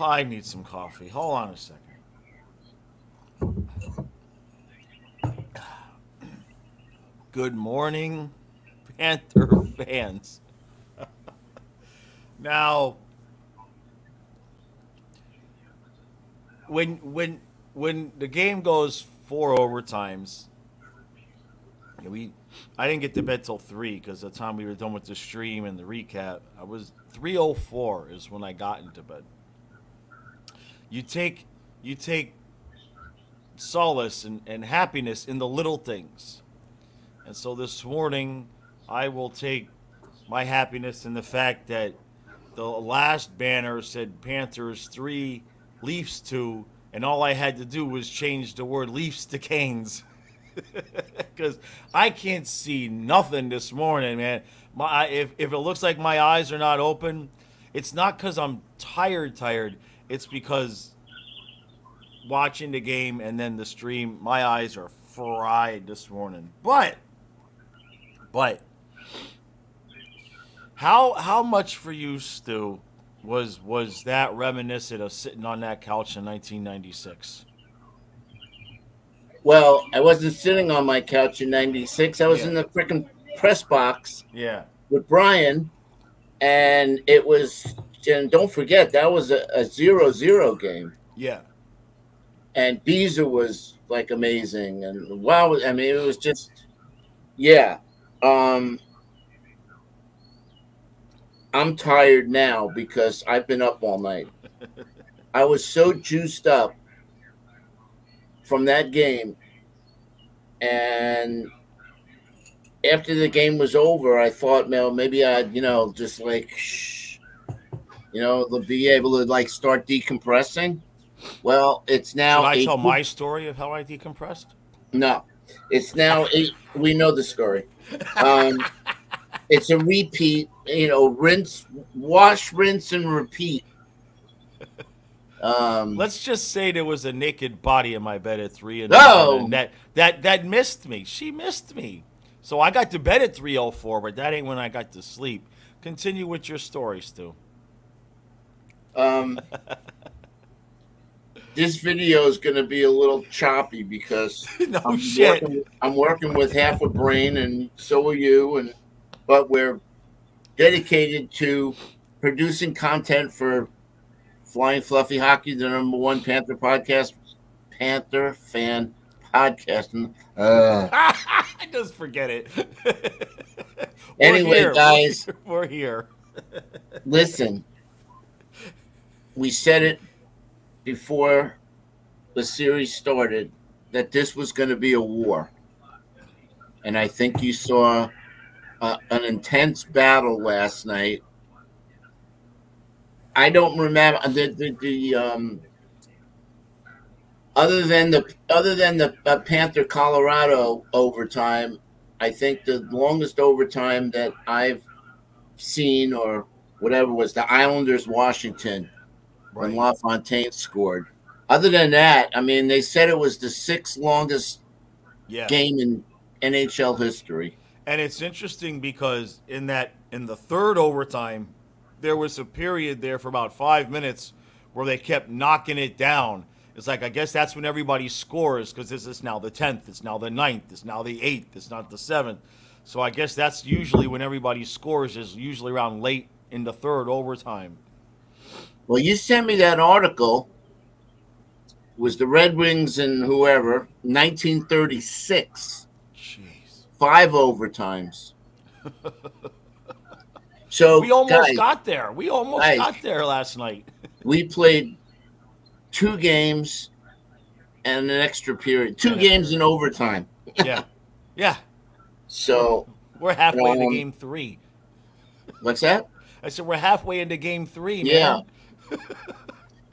I need some coffee. Hold on a second. Good morning, Panther fans. Now, when the game goes 4 overtimes, I didn't get to bed till 3 because the time we were done with the stream and the recap, I was 3:04 is when I got into bed. You take you take solace and happiness in the little things. And so this morning, I will take my happiness in the fact that the last banner said Panthers 3, Leafs 2, and all I had to do was change the word Leafs to Canes. Because I can't see nothing this morning, man. If it looks like my eyes are not open, it's not because I'm tired. It's because watching the game and then the stream, my eyes are fried this morning. But how much for you, Stu, was that reminiscent of sitting on that couch in 1996? Well, I wasn't sitting on my couch in '96. I was Yeah. in the freaking press box Yeah. with Brian, and it was. And don't forget that was a 0-0 game, Yeah. and Beezer was like amazing, and wow, I mean it was just, yeah. Um, I'm tired now because I've been up all night. I was so juiced up from that game, and after the game was over, I thought, well, maybe I'd, just like, shh, be able to like start decompressing. Well, it's Should now I eight. tell my story of how I decompressed? No, it's now eight. We know the story. It's a repeat. Rinse, wash, rinse, and repeat. Let's just say there was a naked body in my bed at 3 in the No. morning. That missed me. She missed me. So I got to bed at 3:04, but that ain't when I got to sleep. Continue with your story, Stu. This video is going to be a little choppy because No shit. I'm working with half a brain, and so are you. But we're dedicated to producing content for Flying Fluffy Hockey, the #1 Panther podcast, Panther fan podcast. Just forget it. Anyway, guys, we're here. Listen, we said it before the series started that this was going to be a war, and I think you saw an intense battle last night. I don't remember other than the Panther Colorado overtime. I think the longest overtime that I've seen or whatever was the Islanders Washington when LaFontaine scored. Other than that, I mean, they said it was the 6th longest game in NHL history. And it's interesting because in the third overtime, there was a period there for about 5 minutes where they kept knocking it down. It's like, I guess that's when everybody scores because this is now the 10th, it's now the 9th, it's now the 8th, it's not the 7th. So I guess that's usually when everybody scores, is usually around late in the third overtime. Well, you sent me that article. It was the Red Wings and whoever, 1936. Jeez. 5 overtimes. So we almost got there. We almost got there last night. We played 2 games and an extra period. 2 games in overtime. Yeah. So we're halfway into game 3. What's that? I said we're halfway into game 3, man. Yeah.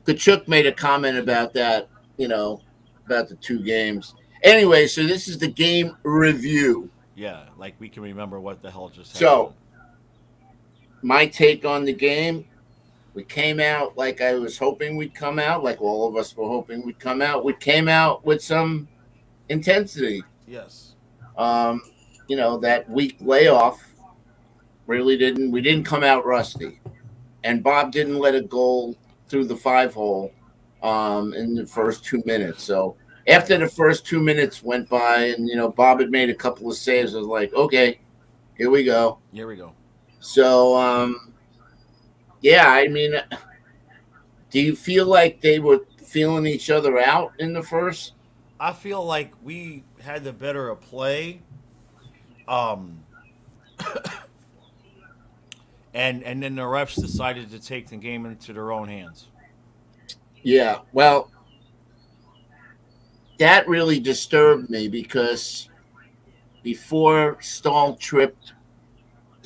Kachuk made a comment about that, about the 2 games. Anyway, so this is the game review. Yeah, like we can remember what the hell just happened. So, my take on the game, we came out like I was hoping we'd come out, like all of us were hoping we'd come out. We came out with some intensity. Yes. That week layoff we didn't come out rusty. And Bob didn't let a goal through the 5-hole in the first 2 minutes. So after the first 2 minutes went by, and Bob had made a couple of saves, I was like, okay, here we go. Here we go. So yeah, I mean, do you feel like they were feeling each other out in the first? I feel like we had the better of play. Um, and then the refs decided to take the game into their own hands. Yeah, well, that really disturbed me because before Stahl tripped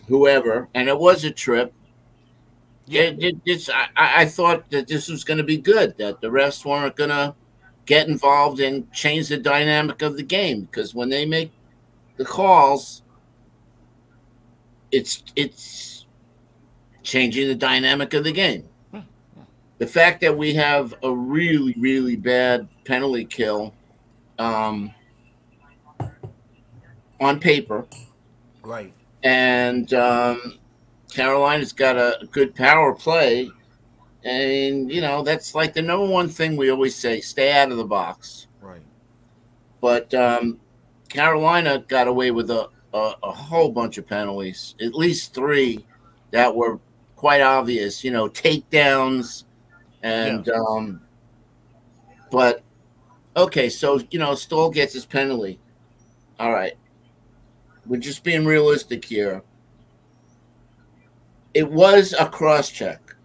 whoever, and it was a trip, Yeah. I thought that this was going to be good, that the refs weren't going to get involved and change the dynamic of the game, because when they make the calls, it's changing the dynamic of the game. The fact that we have a really, really bad penalty kill on paper, Right. and Carolina's got a good power play, and that's like the number one thing we always say: stay out of the box. Right. But Carolina got away with a whole bunch of penalties, at least 3 that were quite obvious, takedowns, and but okay, so Stoll gets his penalty. All right, we're just being realistic here. It was a cross check.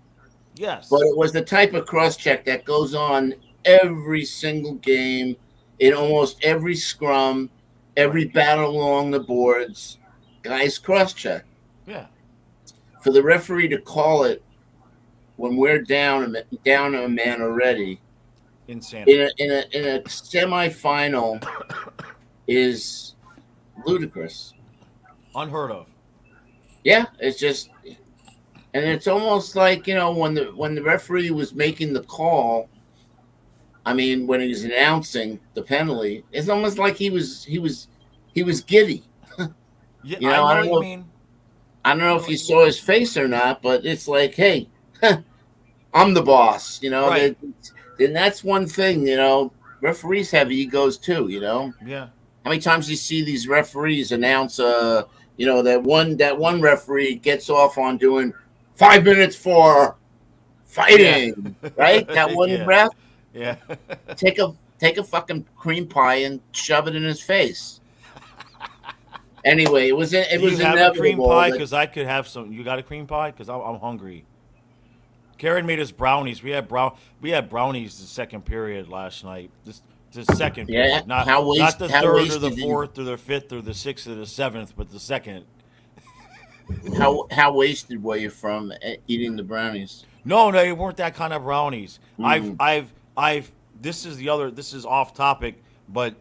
Yes. But it was the type of cross check that goes on every single game, in almost every scrum, every battle along the boards. Guys cross check. Yeah. For the referee to call it when we're down a man already, Insanity. in a semifinal is ludicrous. Unheard of. Yeah, it's just, and it's almost like when the referee was making the call. I mean, when he was announcing the penalty, it's almost like he was giddy. Yeah, I I know don't what know. you mean. I don't know if you saw his face or not, but it's like, hey, I'm the boss. Right. And that's one thing. Referees have egos too. Yeah. How many times do you see these referees announce, that one referee gets off on doing 5 minutes for fighting, Yeah. right? That one Yeah. ref. Yeah. Take a fucking cream pie and shove it in his face. Anyway, it was Do you have a cream inevitable. pie? Because I could have some. You got a cream pie? Because I'm hungry. Karen made us brownies. We had brownies the second period last night. The second Yeah, period, not how the third or the wasted fourth or the fifth or the sixth or the seventh, but the second. how wasted were you from eating the brownies? No, they weren't that kind of brownies. Mm. I've. This is off topic, but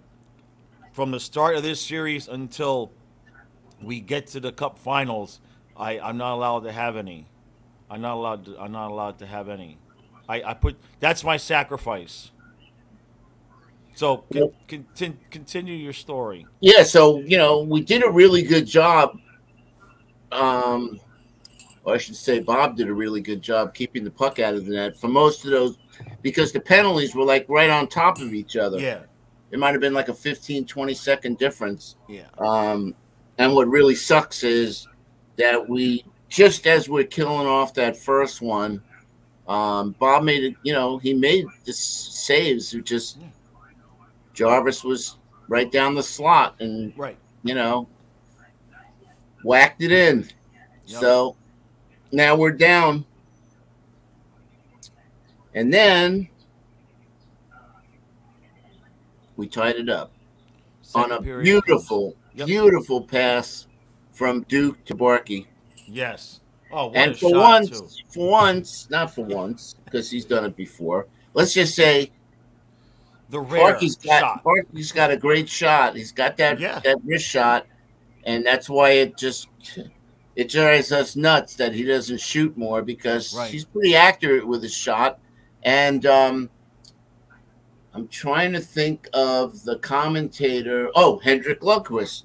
from the start of this series until we get to the Cup Finals, I'm not allowed to have any. I'm not allowed to have any. I put that's my sacrifice. So continue your story. Yeah, so we did a really good job. Or I should say, Bob did a really good job keeping the puck out of the net for most of those, because the penalties were like right on top of each other. Yeah. It might have been like a 15, 20-second difference. Yeah. And what really sucks is that just as we're killing off that first one, Bob made it, he made the saves. Jarvis was right down the slot and, Right. Whacked it in. Yep. So now we're down. And then we tied it up Second on a period beautiful, Yep. beautiful pass from Duke to Barkey. Yes. Oh, what And a for shot too. not for once, because he's done it before. Let's just say The rare shot. Barkey's got a great shot. He's got that wrist shot, and that's why it drives us nuts that he doesn't shoot more, because he's pretty accurate with his shot. And I'm trying to think of the commentator. Oh, Hendrik Lundqvist,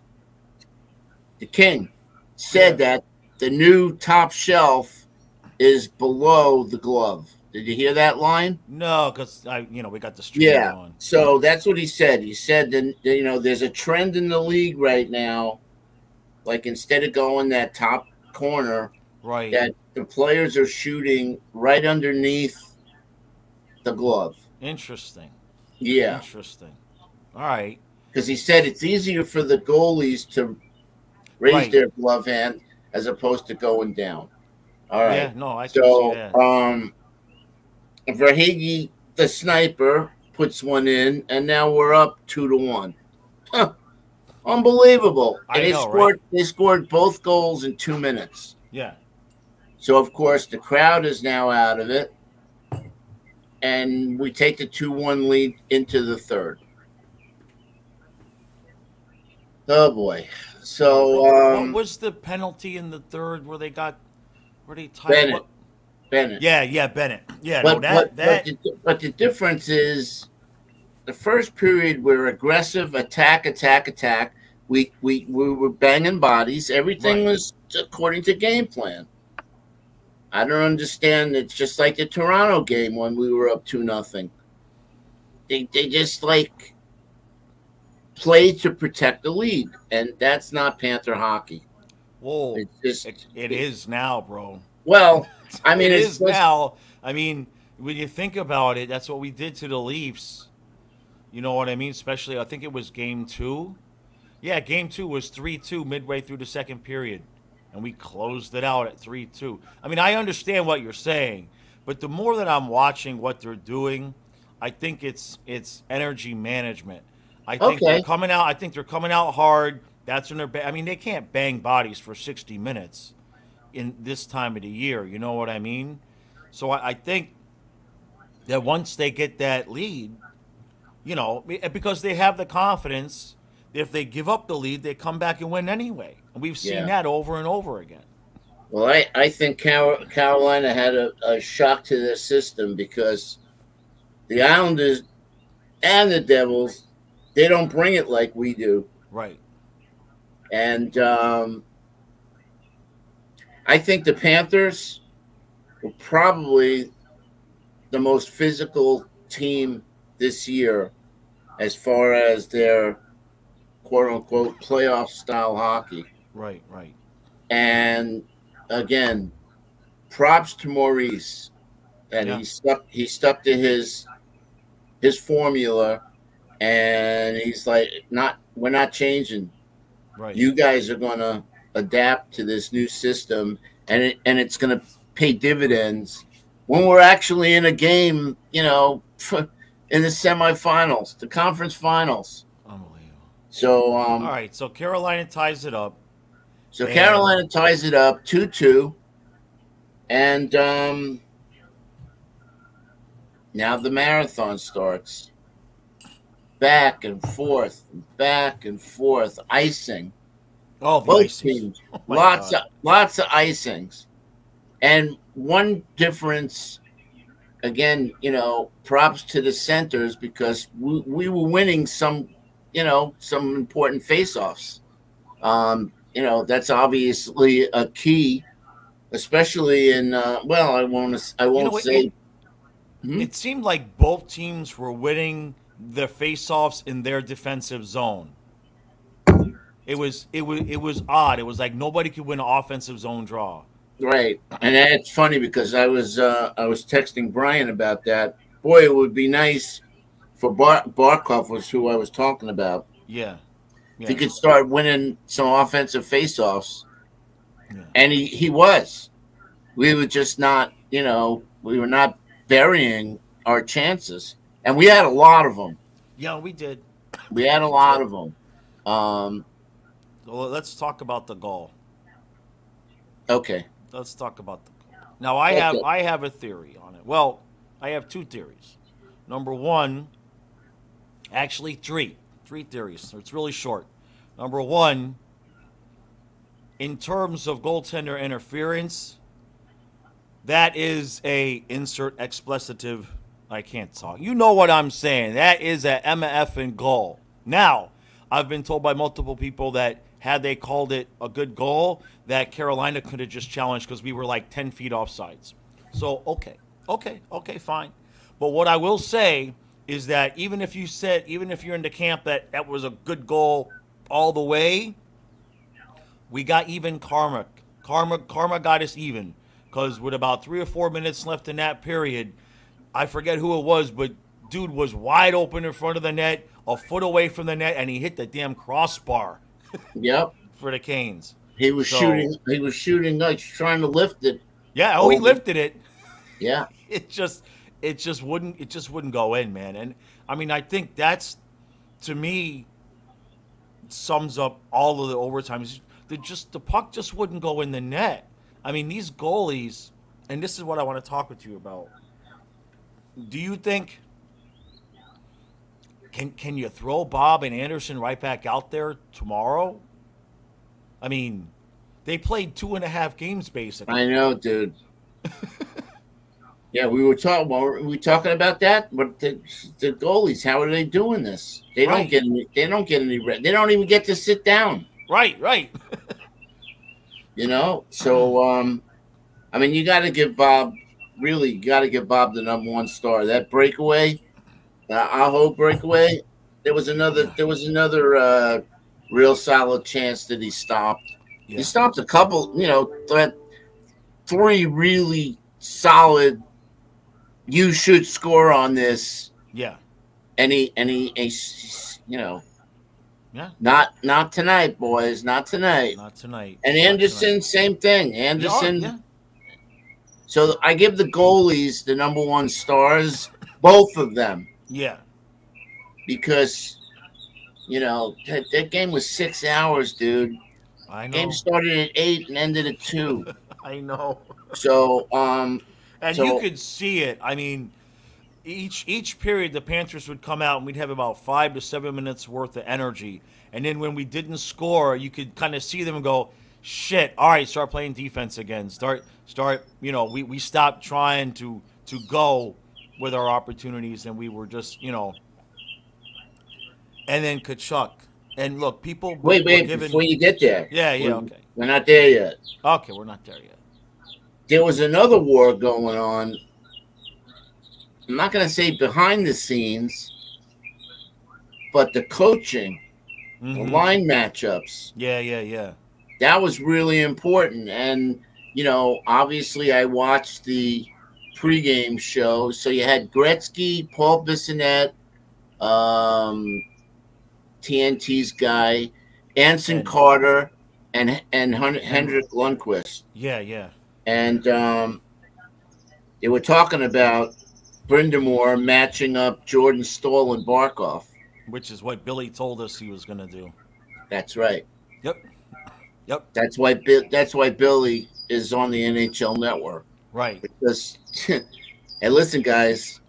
the king, said that the new top shelf is below the glove. Did you hear that line? No, because we got the stream Yeah. going. So that's what he said. He said that there's a trend in the league right now. Like instead of going that top corner, Right. that the players are shooting right underneath the glove. Interesting. Yeah. Interesting. All right. Because he said it's easier for the goalies to raise their glove hand as opposed to going down. All right. Yeah, no, I can see that. Verhage, the sniper, puts one in, and now we're up 2-1. Huh. Unbelievable. And they scored both goals in 2 minutes. Yeah. So, of course, the crowd is now out of it, and we take the 2-1 lead into the third. Oh, boy. So, what was the penalty in the third where they tied Bennett. Bennett. Yeah, Bennett. Yeah, but the difference is the first period we're aggressive, attack. We were banging bodies. Everything was according to game plan. I don't understand. It's just like the Toronto game when we were up 2-0. They just like play to protect the lead, and that's not Panther hockey. Whoa, it is now, bro. Well, I mean, it is now. I mean, when you think about it, that's what we did to the Leafs. You know what I mean? Especially, I think it was game 2. Yeah, game 2 was 3-2 midway through the second period, and we closed it out at 3-2. I mean, I understand what you're saying, but the more that I'm watching what they're doing, I think it's energy management. I think they're coming out. I think they're coming out hard. That's when they're. I mean, they can't bang bodies for 60 minutes in this time of the year. You know what I mean? So I think that once they get that lead, because they have the confidence, if they give up the lead, they come back and win anyway. And we've seen that over and over again. Well, I think Carolina had a shock to their system because the Islanders and the Devils, they don't bring it like we do. Right. And I think the Panthers were probably the most physical team this year as far as their quote-unquote playoff-style hockey. Right. And, again, props to Maurice. And he stuck to his formula, and he's like, we're not changing. Right. You guys are going to adapt to this new system, and it's going to pay dividends when we're actually in a game, in the semifinals, the conference finals. Unbelievable. So, all right. So Carolina ties it up. So Carolina ties it up 2-2, and now the marathon starts. Back and forth, icing. Oh, both teams, lots of icings, and one difference. Again, props to the centers because we were winning some important face-offs. That's obviously a key, especially in. I won't say. It seemed like both teams were winning the face-offs in their defensive zone. It was odd. It was like nobody could win an offensive zone draw. Right, and that's funny because I was texting Brian about that. Boy, it would be nice for Barkov, was who I was talking about. Yeah. If he could start winning some offensive face-offs, yeah. And he was. We were just not, we were not burying our chances. And we had a lot of them. Yeah, we did. We had a lot of them. Well, let's talk about the goal. Okay. Let's talk about the goal. Now, I have a theory on it. Well, I have two theories. Number one, actually three theories. So it's really short. Number one, in terms of goaltender interference, that is a insert expletive. I can't talk. You know what I'm saying. That is a MF goal. Now, I've been told by multiple people that had they called it a good goal, that Carolina could have just challenged because we were like 10 feet off sides. So, okay. Okay, fine. But what I will say is that even if you're in the camp that was a good goal all the way, we got even karma. Karma got us even because with about 3 or 4 minutes left in that period, I forget who it was, but dude was wide open in front of the net, a foot away from the net, and he hit the damn crossbar Yep. for the Canes. He was So shooting. He was shooting, like trying to lift it yeah, oh, he over. lifted it. Yeah. It just wouldn't go in, man. And I mean, I think that's to me sums up all of the overtimes. The puck just wouldn't go in the net. I mean, these goalies, and this is what I want to talk with you about. Do you think can you throw Bob and Anderson right back out there tomorrow? I mean, they played 2.5 games basically. I know, dude. Yeah, we were talking. Were we talking about that? But the goalies, how are they doing this? They don't Right. get any. They don't get any. They don't even get to sit down. Right. You know. So, I mean, you got to give Bob. Really, you got to give Bob the #1 star. That breakaway, Aho breakaway. There was another. Yeah. There was another real solid chance that he stopped. Yeah. He stopped a couple. You know, 3 really solid. You should score on this. Yeah. And he, you know, Yeah. not tonight, boys, not tonight. Not tonight. And Not Anderson, tonight. same thing. Anderson. Yeah. So I give the goalies the #1 stars, both of them, Yeah. because you know that game was 6 hours, dude. I know. Game started at 8 and ended at 2. I know. So And so you could see it. I mean, each period the Panthers would come out and we'd have about 5 to 7 minutes worth of energy. And then when we didn't score, you could kind of see them go, shit, all right, start playing defense again. Start, you know, we stopped trying to go with our opportunities and we were just, you know. And then Kachuk. And look, people wait, were given, before you get there. Yeah, okay. We're not there yet. Okay, we're not there yet. There was another war going on. I'm not going to say behind the scenes, but the coaching, the line matchups. Yeah. That was really important. And, you know, obviously I watched the pregame show. So you had Gretzky, Paul Bissonnette, TNT's guy, Anson Carter, and Hendrik Lundqvist. Yeah. And they were talking about Brindamore matching up Jordan Staal and Barkov. Which is what Billy told us he was going to do. That's right. Yep. That's why Billy is on the NHL Network. Right. Because, and listen, guys,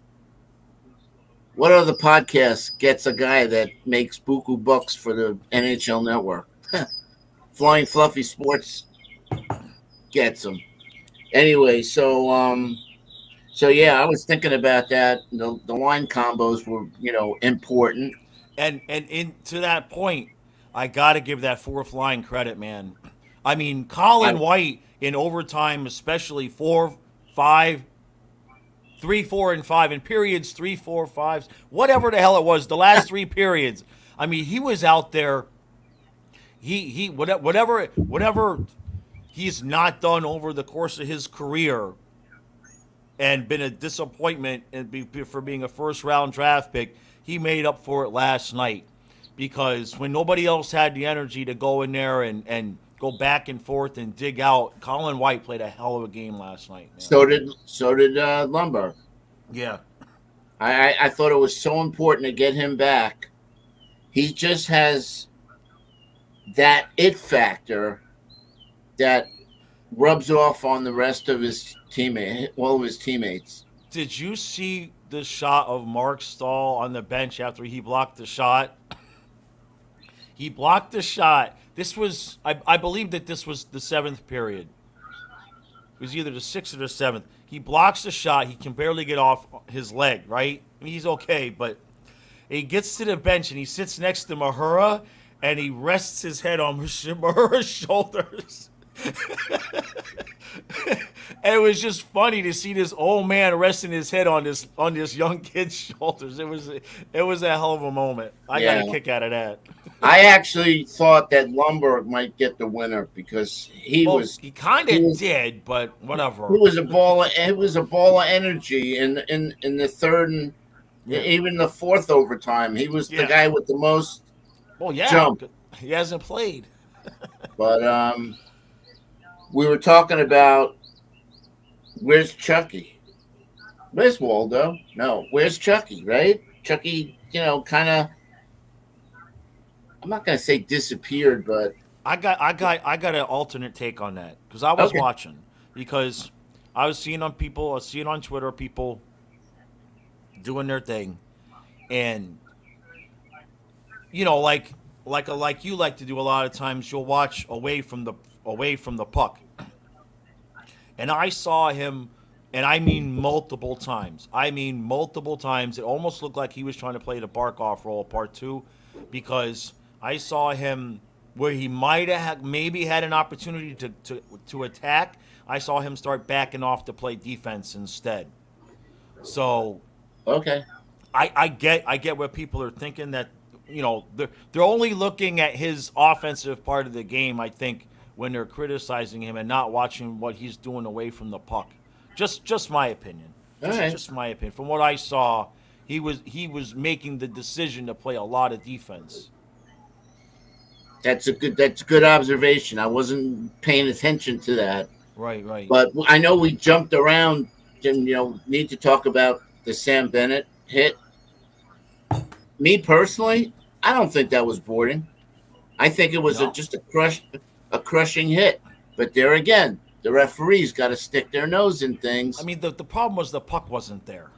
what other podcast gets a guy that makes buku bucks for the NHL Network? Flying Fluffy Sports gets him. Anyway, so yeah, I was thinking about that. The line combos were, you know, important. And to that point, I got to give that fourth line credit, man. I mean, Colin White in overtime, especially 4, 5, 3, 4, and 5, in periods 3, 4, 5, whatever the hell it was, the last 3 periods. I mean, he was out there. He whatever he's not done over the course of his career, and been a disappointment for being a first-round draft pick, he made up for it last night. Because when nobody else had the energy to go in there and go back and forth and dig out, Colin White played a hell of a game last night, man. So did Lundberg. Yeah. I thought it was so important to get him back. He just has that it factor that rubs off on the rest of his all of his teammates. Did you see the shot of Mark Stahl on the bench after he blocked the shot? He blocked the shot. This was, I believe that this was the 7th period. It was either the 6th or the 7th. He blocks the shot. He can barely get off his leg, right? I mean, he's okay, but he gets to the bench and he sits next to Mahura and he rests his head on Mahura's shoulders. And it was just funny to see this old man resting his head on this young kid's shoulders. It was a hell of a moment. I got Yeah. a kick out of that. I actually thought that Lumberg might get the winner because he Well, was he kind he of was did, but whatever. he was a ball of, it was a ball of energy in the third and Yeah. even the fourth overtime. He was the Yeah. guy with the most Well, yeah, jump. he hasn't played. But we were talking about where's Chucky? Where's Waldo? No, where's Chucky? Right? Chucky, kind of. I'm not gonna say disappeared, but I got an alternate take on that because I was okay. watching because I was seeing on Twitter people doing their thing, and like you like to do a lot of times, you'll watch away from the puck, and I saw him, and I mean multiple times. It almost looked like he was trying to play the Barkov role, part two, because I saw him where he might have maybe had an opportunity to attack. I saw him start backing off to play defense instead. So Okay. I get what people are thinking, that they're only looking at his offensive part of the game, I think, when they're criticizing him and not watching what he's doing away from the puck. Just my opinion. All right. Just my opinion. From what I saw, he was making the decision to play a lot of defense. That's a good observation. I wasn't paying attention to that. Right. But I know we jumped around and need to talk about the Sam Bennett hit. Me personally, I don't think that was boarding. I think it was No. just a crushing hit. But there again, the referees got to stick their nose in things. I mean, the problem was the puck wasn't there.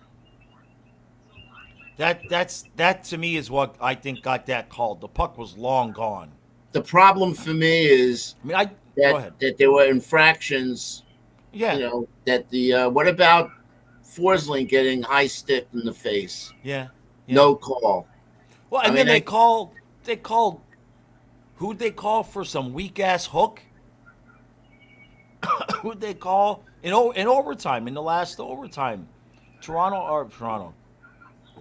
That to me is what I think got that called. The puck was long gone. The problem for me is I mean, go ahead. that there were infractions. Yeah. That the what about Forsling getting high stick in the face? Yeah. No call. Well, and then they called. Who'd they call for some weak ass hook? Who'd they call in overtime, in the last overtime? Toronto.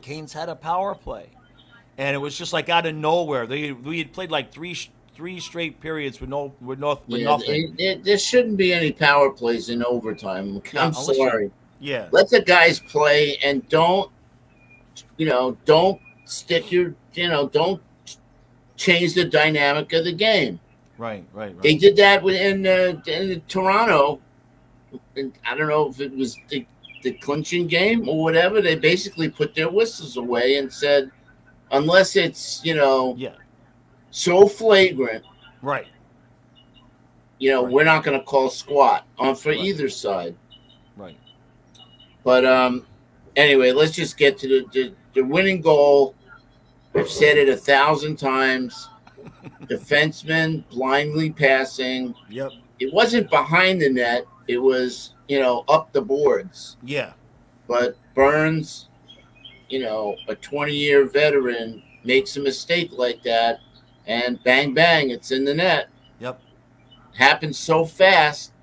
Canes had a power play, and it was just like out of nowhere. We had played like three straight periods with nothing. There shouldn't be any power plays in overtime. I'm sorry. Yeah. Let the guys play and don't stick don't change the dynamic of the game. Right. They did that in Toronto. And I don't know if it was the clinching game or whatever. They basically put their whistles away and said, unless it's so flagrant, right. We're not going to call squat on for either side. Right. But anyway, let's just get to the winning goal. I've said it 1,000 times. Defenseman blindly passing. Yep. It wasn't behind the net. It was, up the boards. Yeah. But Burns, a 20-year veteran, makes a mistake like that, and bang, bang, it's in the net. Yep. Happens so fast,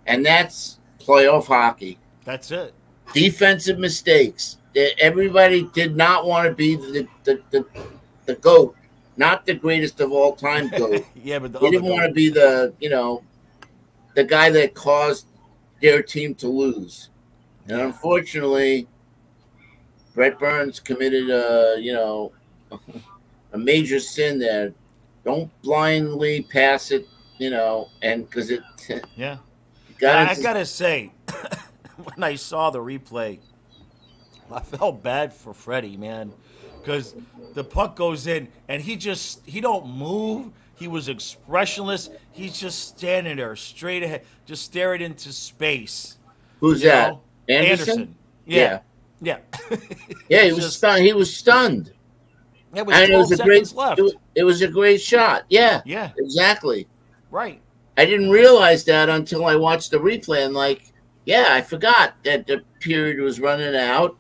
and that's playoff hockey. That's it. Defensive mistakes. Everybody did not want to be the GOAT, not the greatest of all time GOAT. Yeah, but they didn't want to be the guy that caused their team to lose. And unfortunately, Brett Burns committed a major sin there. Don't blindly pass it, and because it. Yeah. I gotta say, when I saw the replay, I felt bad for Freddie, man, because the puck goes in and he don't move. He was expressionless. He's just standing there straight ahead, just staring into space. Who's that? Anderson? Yeah. Yeah, he was stunned. He was stunned. It was 12 seconds left. It was a great shot. Yeah, exactly. Right. I didn't realize that until I watched the replay and I forgot that the period was running out.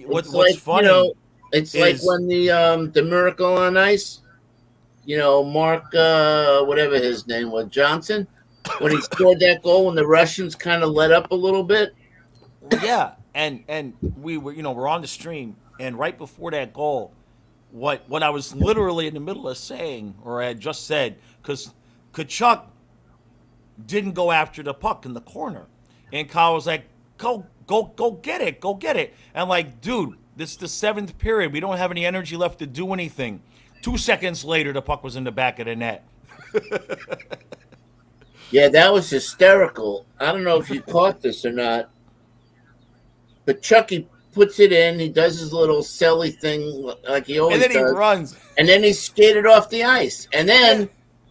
What's funny? It's like when the Miracle on Ice, Mark, whatever his name was, Johnson, when he scored that goal when the Russians kind of let up a little bit. Yeah, and we were, we're on the stream, and right before that goal, what I was literally in the middle of saying, or I had just said, because Kachuk didn't go after the puck in the corner, and Kyle was like, go get it, go get it. And like, dude, this is the 7th period. We don't have any energy left to do anything. 2 seconds later, the puck was in the back of the net. Yeah, that was hysterical. I don't know if you caught this or not, but Chucky puts it in. He does his little silly thing like he always does. And then he runs. And then he skated off the ice. And then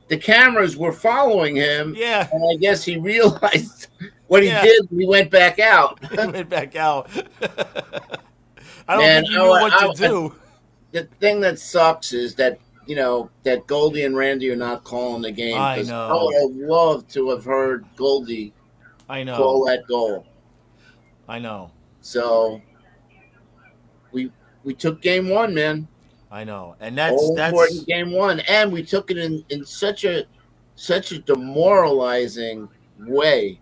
the cameras were following him. Yeah. And I guess he realized what he did. He went back out. He went back out. I don't think he knew what to do. The thing that sucks is that, that Goldie and Randy are not calling the game. I know. I would have loved to have heard Goldie call that goal. I know. So we took game 1, man. I know. And that's important game 1. And we took it in such a demoralizing way.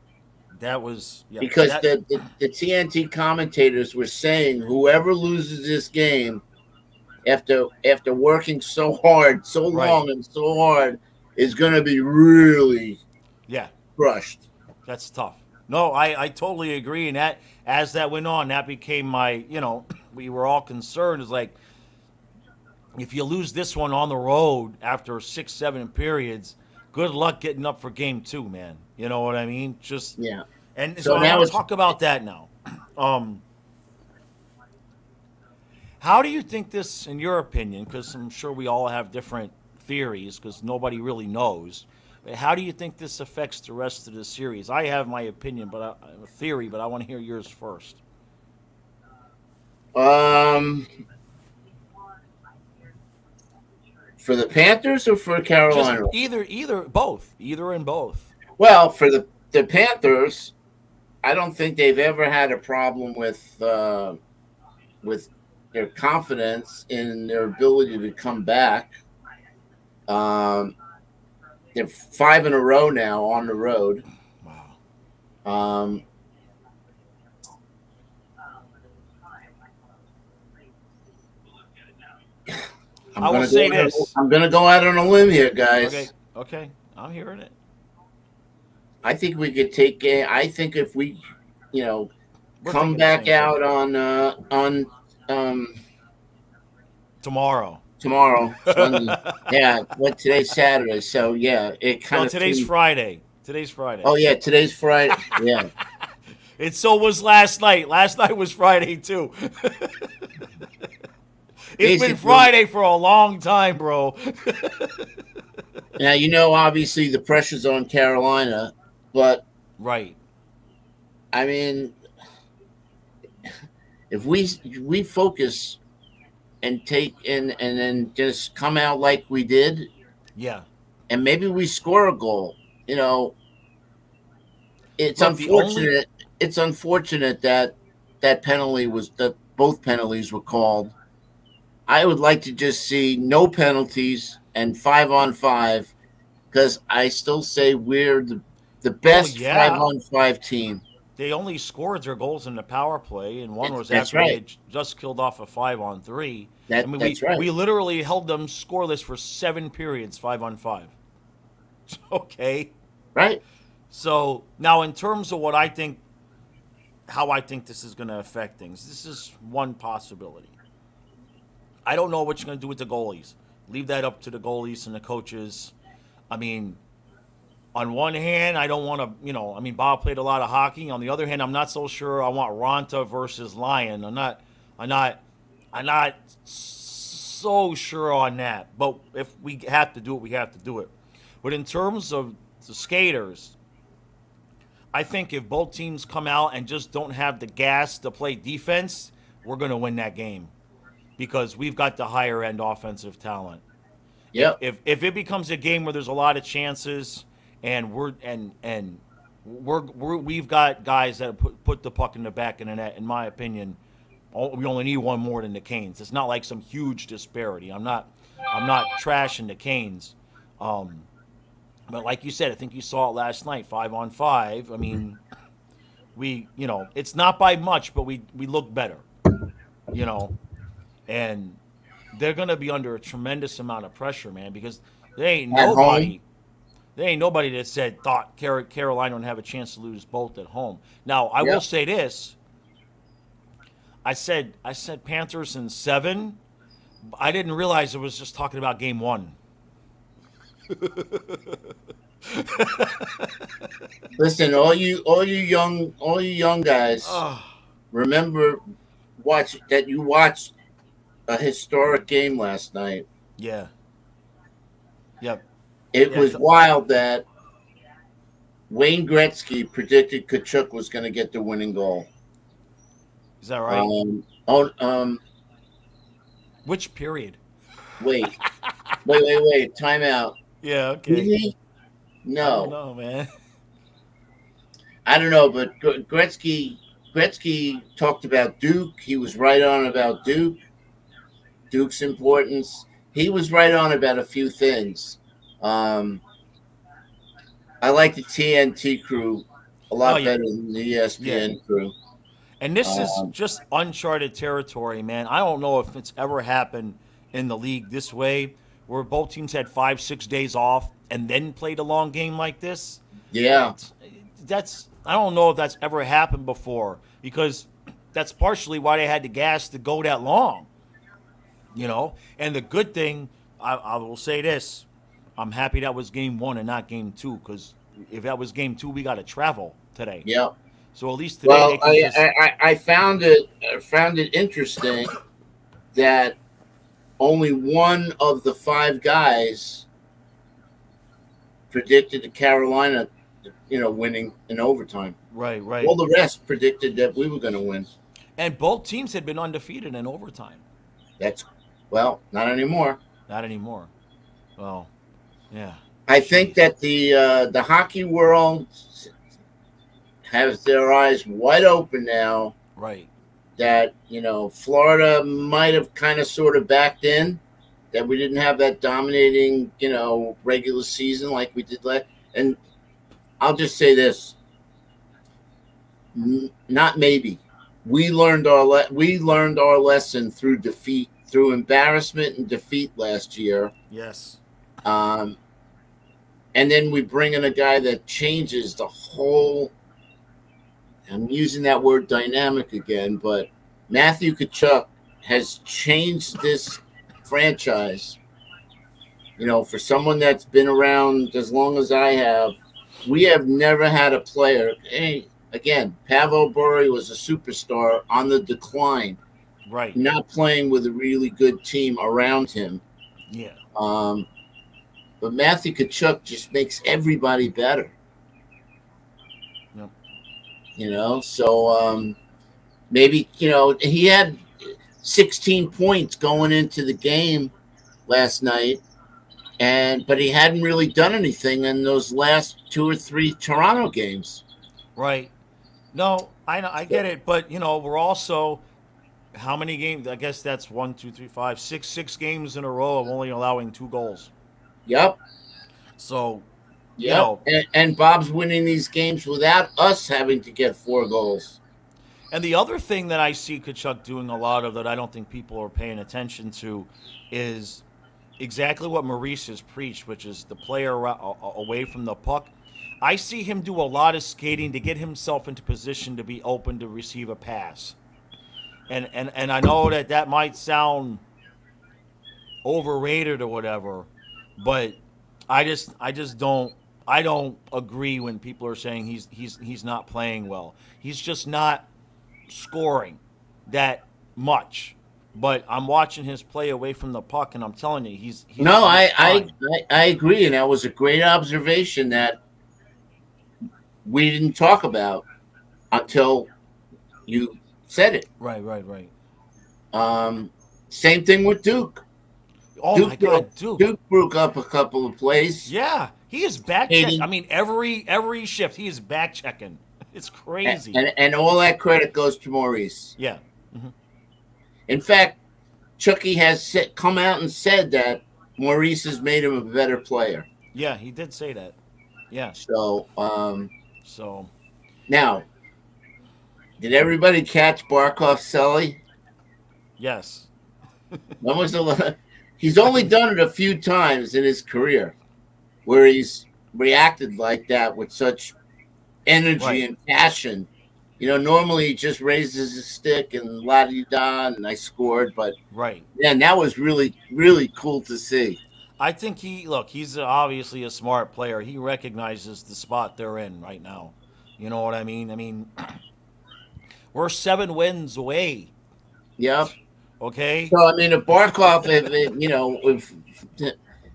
That was because the TNT commentators were saying whoever loses this game after working so hard, so long and so hard is going to be really crushed. That's tough. No, I totally agree. And that as that went on, that became my, we were all concerned. It's like, if you lose this one on the road after 6, 7 periods, good luck getting up for game 2, man. You know what I mean? Just And so I want to talk about that now. How do you think this, in your opinion, because I'm sure we all have different theories because nobody really knows, but how do you think this affects the rest of the series? I have my opinion, but a theory, but I want to hear yours first. For the Panthers or for Carolina? Just either and both. Well, for the Panthers, I don't think they've ever had a problem with their confidence in their ability to come back. They're 5 in a row now on the road. Wow. I will say this. I'm going to go out on a limb here, guys. Okay. I'm hearing it. I think we could take – I think if we, come back out on tomorrow. Sunday. Today's Saturday, so it kind of. Today's Friday. Oh yeah, today's Friday. Yeah. It so was last night. Last night was Friday too. It's been Friday for a long time, bro. Now obviously the pressure's on Carolina, but I mean, if we focus and take and then just come out like we did, and maybe we score a goal. It's unfortunate. It's unfortunate that both penalties were called. I would like to just see no penalties and 5-on-5, because I still say we're the best 5-on-5 team. They only scored their goals in the power play, and one was after they just killed off a 5-on-3. We literally held them scoreless for 7 periods, 5-on-5. Okay. Right. So now, in terms of how I think this is going to affect things, this is one possibility. I don't know what you're going to do with the goalies. Leave that up to the goalies and the coaches. I mean, on one hand, I don't want to, Bob played a lot of hockey. On the other hand, I'm not so sure I want Ronta versus Lyon. I'm not so sure on that. But if we have to do it, we have to do it. But in terms of the skaters, I think if both teams come out and just don't have the gas to play defense, we're going to win that game, because we've got the higher end offensive talent. Yeah. If it becomes a game where there's a lot of chances, and we've got guys that put the puck in the back of the net, in my opinion, we only need one more than the Canes. It's not like some huge disparity. I'm not trashing the Canes. But like you said, I think you saw it last night, 5-on-5. I mean, it's not by much, but we look better, you know, and they're going to be under a tremendous amount of pressure, man, because there ain't At home, nobody, that thought Carolina would have a chance to lose both at home. Now, I will yep. say this: I said Panthers in 7. I didn't realize it was just talking about game 1. Listen, all you young guys, Oh, remember you watched a historic game last night. yeah, yep, It yeah. was wild that Wayne Gretzky predicted Kachuk was going to get the winning goal. Is that right? Oh, Which period? wait, wait. Timeout. Yeah, Did okay. he? I don't No, know, man. I don't know. But Gretzky talked about Duke. He was right on about Duke's importance. He was right on about a few things. I like the TNT crew a Oh lot yeah, better than the yeah. ESPN crew. And this is Um, just uncharted territory, man. I don't know if it's ever happened in the league this way, where both teams had 5-6 days off and then played a long game like this. yeah, It's, that's I don't know if that's ever happened before, because that's partially why they had the gas to go that long. And the good thing, I will say this: I'm happy that was game 1 and not game 2, because if that was game 2, we got to travel today. yeah. So at least today they Well, can just I found it interesting that only one of the 5 guys predicted the Carolina, winning in overtime. right, All right. the rest predicted that we were going to win. And both teams had been undefeated in overtime. That's not anymore. Not anymore. Well, yeah. I think Jeez. that the hockey world has their eyes wide open now. Right. That Florida might have kind of sort of backed in, that we didn't have that dominating regular season like we did last. And I'll just say this: not maybe. We learned our lesson through defeat, through embarrassment and defeat last year. Yes. Um, and then we bring in a guy that changes the whole. I'm using that word dynamic again, but Matthew Tkachuk has changed this franchise. For someone that's been around as long as I have, we have never had a player. Hey, again, Pavel Bure was a superstar on the decline, Right. not playing with a really good team around him. Yeah. But Matthew Tkachuk just makes everybody better. Yep. So maybe he had 16 points going into the game last night, but he hadn't really done anything in those last 2 or 3 Toronto games. Right. No, I get it, but we're also how many games? I guess that's 1, 2, 3, 5, 6 games in a row of only allowing 2 goals. Yep. So, Yep. And Bob's winning these games without us having to get 4 goals. and the other thing that I see Kachuk doing a lot of that I don't think people are paying attention to is exactly what Maurice has preached, which is the player away from the puck. I see him do a lot of skating to get himself into position to be open to receive a pass. And I know that might sound overrated or whatever, but I just don't agree when people are saying he's not playing well. He's just not scoring that much. But I'm watching his play away from the puck, and I'm telling you, he's No, fine. I agree, and that was a great observation that we didn't talk about until you said it. Right. Same thing with Duke. Oh my God, Duke. Duke broke up a couple of plays. Yeah, he is back Hayden. checking. I mean, every shift he is back checking. It's crazy. And all that credit goes to Maurice. Yeah. Mm-hmm. In fact, Chucky has come out and said that Maurice has made him a better player. Yeah, he did say that. Yeah. So So now, did everybody catch Barkov Selly? yes. When was the? He's only done it a few times in his career, where he's reacted like that with such energy Right. and passion. You know, normally he just raises his stick and la di da, and I scored. But Right. man, that was really, really cool to see. I think he's obviously a smart player. He recognizes the spot they're in right now. You know what I mean? I mean, we're 7 wins away. Yep. Okay? So I mean, if Barkov, if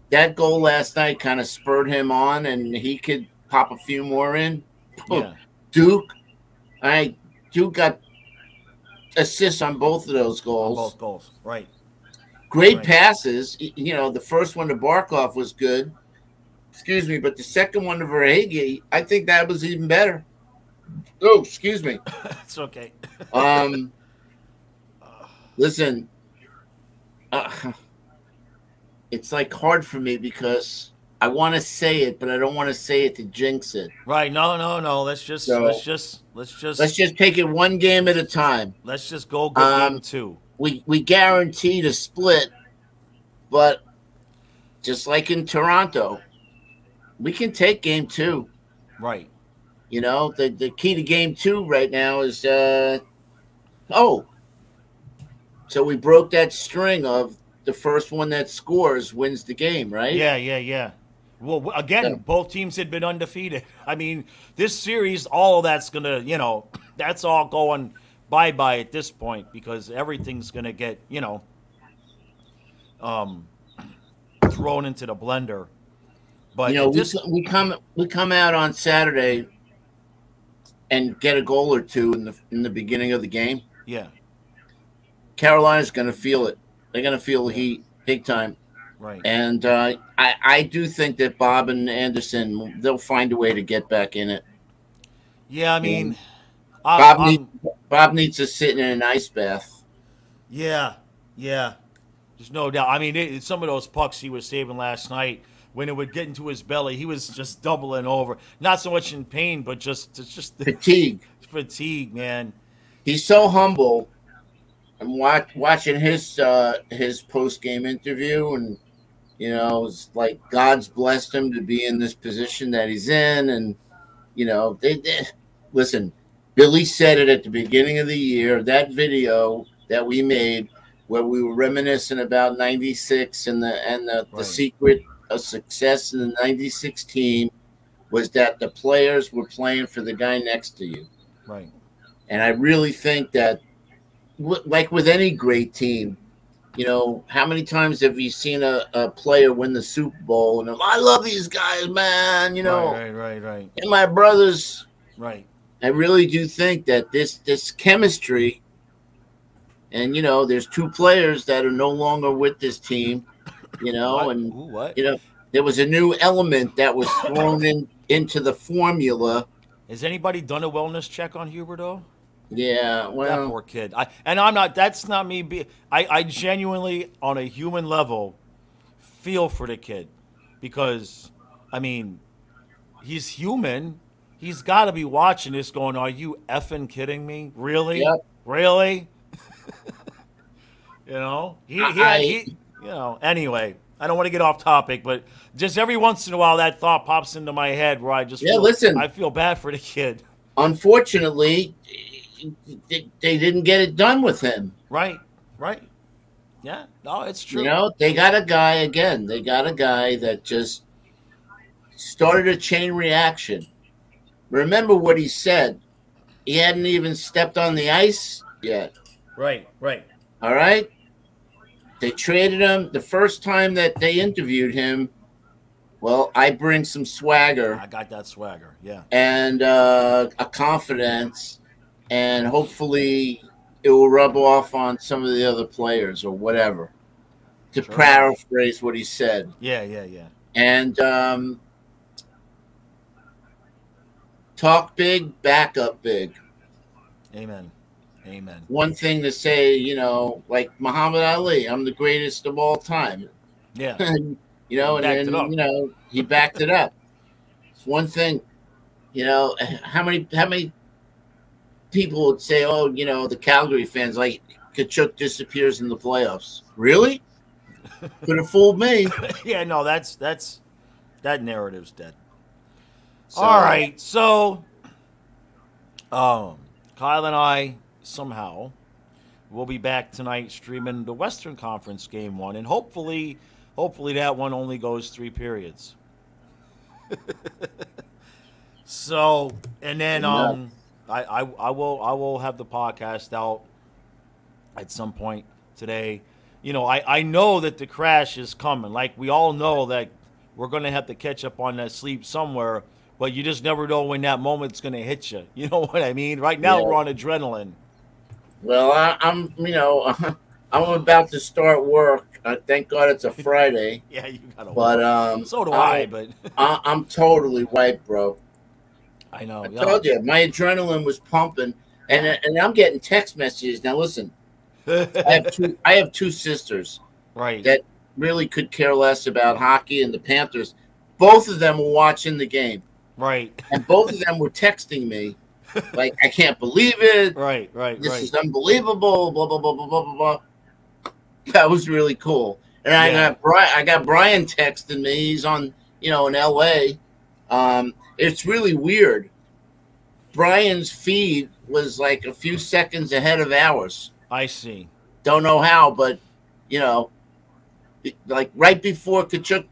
that goal last night kind of spurred him on, and he could pop a few more in. Yeah. Duke, Duke got assists on both of those On goals. both goals. Right. Great Right. passes. You know, the first one to Barkov was good. Excuse me, but the second one to Verhage, I think that was even better. Oh, excuse me. It's okay. Listen, it's like hard for me because I want to say it, but I don't want to say it to jinx it. Right. No. Let's just take it one game at a time. let's just go game 2. We guaranteed a split, but just like in Toronto, we can take game 2. Right. You know, the key to game 2 right now is so we broke that string of the first one that scores wins the game, right? Yeah. Well, again, Yeah. both teams had been undefeated. I mean, this series, all of that's gonna, that's all going bye-bye at this point because everything's gonna get, thrown into the blender. But You know, we come out on Saturday and get a goal or two in the beginning of the game. yeah, Carolina's going to feel it. They're going to feel the heat big time. right. And I do think that Bob and Anderson, they'll find a way to get back in it. Yeah, I mean, Bob needs to sit in an ice bath. yeah. There's no doubt. I mean, some of those pucks he was saving last night, when it would get into his belly, he was just doubling over. Not so much in pain, but just Fatigue. Fatigue, man. He's so humble. I'm watching his post game interview, and it's like God's blessed him to be in this position that he's in, and they listen. Billy said it at the beginning of the year. That video that we made, where we were reminiscing about '96 and the Right. secret of success in the '96 team was that the players were playing for the guy next to you. Right. And I really think that, like with any great team, how many times have you seen a player win the Super Bowl and I love these guys, man, Right. and my brothers. Right. I really do think that this chemistry, and there's 2 players that are no longer with this team, What? and Ooh, what? there was a new element that was thrown into the formula. Has anybody done a wellness check on Huberto? Yeah, That well, poor kid. I'm not. That's not me. I genuinely, on a human level, feel for the kid because, I mean, he's human. He's got to be watching this, going, "Are you effing kidding me? Really? Yep. Really?" Anyway, I don't want to get off topic, but just every once in a while that thought pops into my head where I just I feel bad for the kid. Unfortunately, they didn't get it done with him. Right. Yeah, no, it's true. They got a guy that just started a chain reaction. Remember what he said. He hadn't even stepped on the ice yet. Right. All right? They traded him. The first time that they interviewed him, well, I bring some swagger. I got that swagger, yeah. And a confidence, and hopefully it will rub off on some of the other players or whatever, to paraphrase what he said. Yeah. And talk big, back up big. Amen. One thing to say, like Muhammad Ali, I'm the greatest of all time. Yeah. You know, He and backed it then up. he backed it up. It's one thing. How many people would say, "Oh, the Calgary fans like Kachuk disappears in the playoffs." Really? Could have fooled me. Yeah, no, that narrative's dead. All So right, so Kyle and I somehow will be back tonight streaming the Western Conference game one, and hopefully that one only goes 3 periods. So, and then enough. I will have the podcast out at some point today. I know that the crash is coming. Like, we all know that we're going to have to catch up on that sleep somewhere, but you just never know when that moment's going to hit you. You know what I mean? Right now Yeah. we're on adrenaline. Well, I'm I'm about to start work. Thank God it's a Friday. Yeah, you got to But work. So do I, but I'm totally wiped, bro. I know. I Yeah. told you, my adrenaline was pumping, and I'm getting text messages. Now listen, I have two sisters Right. that really could care less about hockey and the Panthers. Both of them were watching the game, Right. and both of them were texting me like, "I can't believe it. Right. This is unbelievable." Blah blah blah blah blah blah blah. That was really cool. And Yeah. I got Brian texting me. He's on, in LA. It's really weird. Brian's feed was like a few seconds ahead of ours. I see. Don't know how, but like right before Kachuk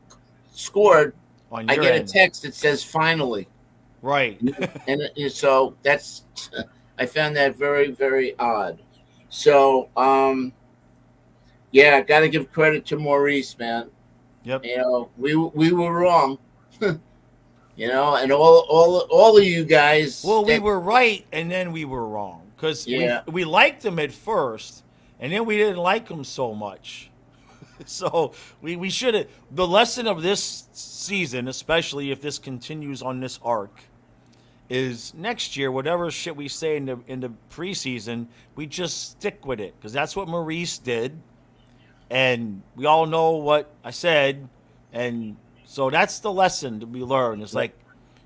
scored, On I your get end. a text that says "finally," Right. and so that's I found that very, very odd. So yeah, got to give credit to Maurice, man. Yep. We were wrong. And all of you guys. Well, we were right, and then we were wrong because we liked him at first, and then we didn't like him so much. So we should have. The lesson of this season, especially if this continues on this arc, is next year, whatever shit we say in the preseason, we just stick with it because that's what Maurice did, and we all know what I said, and so that's the lesson to be learned. It's like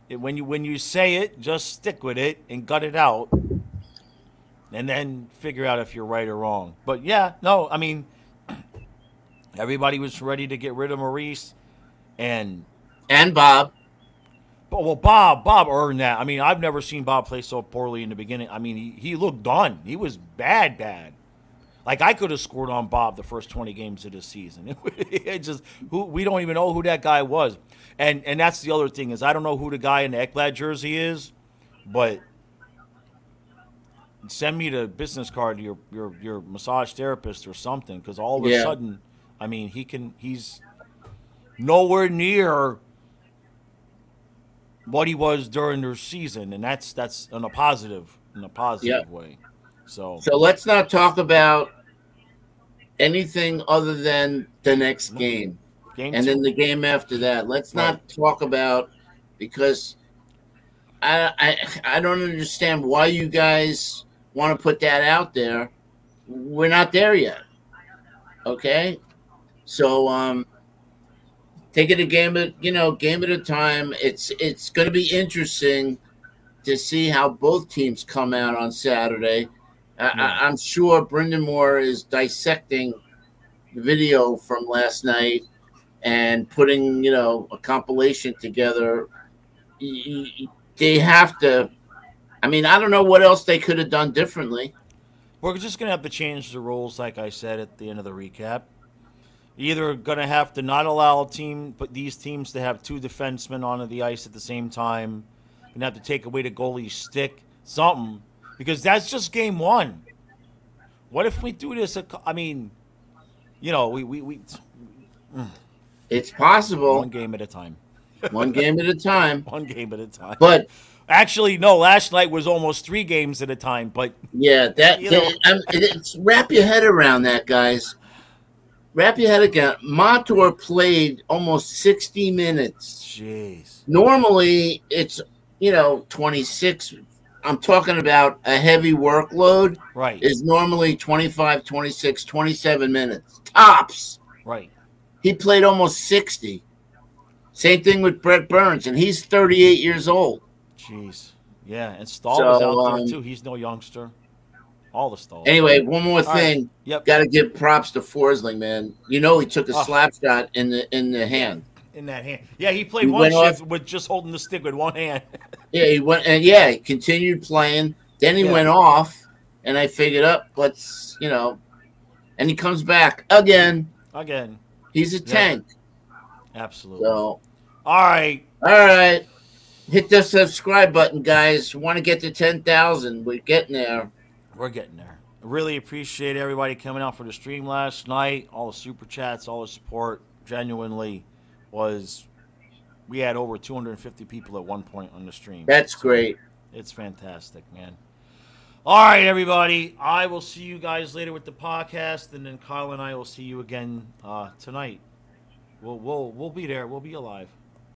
when you say it, just stick with it and gut it out, and then figure out if you're right or wrong. But yeah, no, I mean, everybody was ready to get rid of Maurice, and Bob. Well, Bob earned that. I mean, I've never seen Bob play so poorly in the beginning. I mean, he looked done. He was bad. Like, I could have scored on Bob the first 20 games of this season. It just we don't even know who that guy was. And that's the other thing is I don't know who the guy in the Ekblad jersey is, but send me the business card to your massage therapist or something, because all of a sudden, I mean, he's nowhere near what he was during their season, and that's in a positive way. So let's not talk about anything other than the next game and then the game after that. Let's not talk about, because I don't understand why you guys want to put that out there. We're not there yet. Okay, so take it a game at a time. It's going to be interesting to see how both teams come out on Saturday. I'm sure Brendan Moore is dissecting the video from last night and putting a compilation together. They have to. I mean, I don't know what else they could have done differently. We're just going to have to change the rules, like I said at the end of the recap. Either going to have to not allow these teams to have 2 defensemen onto the ice at the same time. Going to have to take away the goalie's stick, something, because that's just game 1. What if we do this? I mean, we it's possible. 1 game at a time. 1 game at a time. 1 game at a time. But actually, no. Last night was almost 3 games at a time. But yeah, it's wrap your head around that, guys. Wrap your head around. Montour played almost 60 minutes. Jeez. Normally, it's 26. I'm talking about a heavy workload. Right. Is normally 25, 26, 27 minutes tops. Right. He played almost 60. Same thing with Brett Burns, and he's 38 years old. Jeez. Yeah, and Stahl was out there too. He's no youngster. All the Stahls. Anyway, one more thing. Right. Yep. Got to give props to Forsling, man. You know he took a slap shot in the hand. In that hand. Yeah, he played one shift with just holding the stick with one hand. Yeah, he went and he continued playing. Then he went off, and I figured let's and he comes back again. He's a tank. Absolutely. So, all right. Hit the subscribe button, guys. Want to get to 10,000? We're getting there. I really appreciate everybody coming out for the stream last night. All the super chats, all the support. Genuinely, we had over 250 people at one point on the stream. That's great. It's fantastic, man. All right, everybody. I will see you guys later with the podcast, and then Kyle and I will see you again tonight. We'll be there. We'll be alive.